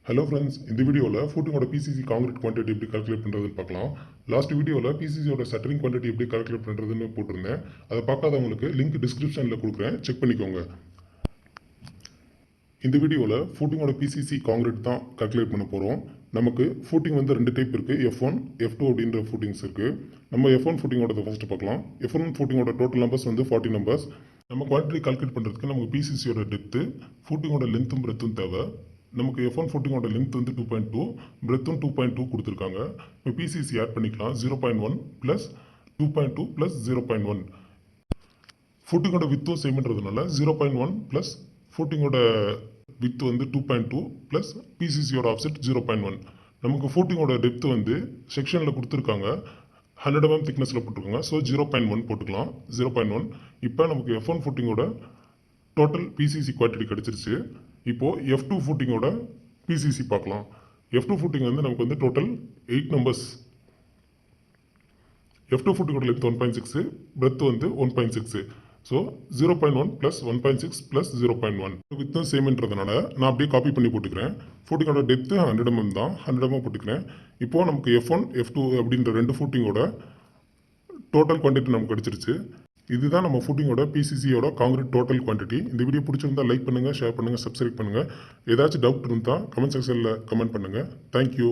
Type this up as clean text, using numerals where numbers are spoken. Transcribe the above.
Hello friends, in the video footing PCC concrete quantity எப்படி calculate பண்றதுன்னு பார்க்கலாம். Last வீடியோல PCC shuttering quantity எப்படி calculate பண்றதுன்னு போட்டிருந்தேன். அதை பார்க்காதவங்களுக்கு லிங்க் டிஸ்கிரிப்ஷன்ல கொடுக்குறேன், செக் பண்ணிக்கோங்க. இந்த வீடியோல footing PCC concrete தான் calculate பண்ண போறோம். நமக்கு footing வந்து ரெண்டு டைப் இருக்கு, F1, F2 அப்படின்ற footings இருக்கு. நம்ம F1 footing ஃபர்ஸ்ட் பார்க்கலாம். F1 footing டோட்டல் நம்பர்ஸ் வந்து 40 நம்பர்ஸ். நம்ம குவான்டிட்டி கால்குலேட் பண்ணுறதுக்கு நமக்கு PCC டெப்த்து ஃபூட்டிங்கோட லென்த்தும் பிரெத்தும் தேவை. நமக்கு F1 ஃபூட்டிங்கோட லென்த் வந்து 2.2, பிரெத்தும் 2.2 கொடுத்துருக்காங்க. இப்போ PCC ஆட் பண்ணிக்கலாம். 0.1 ப்ளஸ் 2.2 ப்ளஸ் 0.1. ஃபூட்டிங்கோட வித்தும் சேம்ன்றதுனால 0.1 ப்ளஸ் ஃபூட்டிங்கோட வித்து வந்து 2.2 ப்ளஸ் PCCயோட ஆஃப்செட் 0.1. நமக்கு ஃபூட்டிங்கோட டெப்த் வந்து செக்ஷனில் கொடுத்துருக்காங்க, 100 mm திக்னஸில் போட்டிருக்காங்க. ஸோ 0.1 போட்டுக்கலாம். 0.1. இப்போ நமக்கு F1 ஃபூட்டிங்கோட டோட்டல் PCC குவான்டிட்டி கிடச்சிருச்சு. இப்போது F2 ஃபூட்டிங்கோட PCC பார்க்கலாம். F2 ஃபூட்டிங் வந்து நமக்கு வந்து டோட்டல் 8 நம்பர்ஸ். F2 ஃபூட்டிங்கோட லென்த் 1.6, பிரெத் வந்து 1.6. ஸோ 0.1 ப்ளஸ் 1.6 ப்ளஸ் 0.1 வித்தும் சேம்ன்றதுனால நான் அப்படியே காப்பி பண்ணி போட்டுக்கிறேன். ஃபூட்டிங்கோட டெப்த்து 100 mm தான், 100 mm போட்டுக்கிறேன். இப்போது நமக்கு F1, F2 அப்படின்ற ரெண்டு ஃபூட்டிங்கோட டோட்டல் குவான்டிட்டி நமக்கு கிடச்சிருச்சு. இதுதான் நம்ம ஃபூட்டிங்கோட PCCயோட காங்கிரீட் டோட்டல் குவான்டிட்டி. இந்த வீடியோ பிடிச்சிருந்தா லைக் பண்ணுங்கள், ஷேர் பண்ணுங்கள், சப்ஸ்கிரைப் பண்ணுங்கள். ஏதாச்சும் டவுட் இருந்தால் கமெண்ட் செக்ஷனில் கமெண்ட் பண்ணுங்கள். தேங்க்யூ.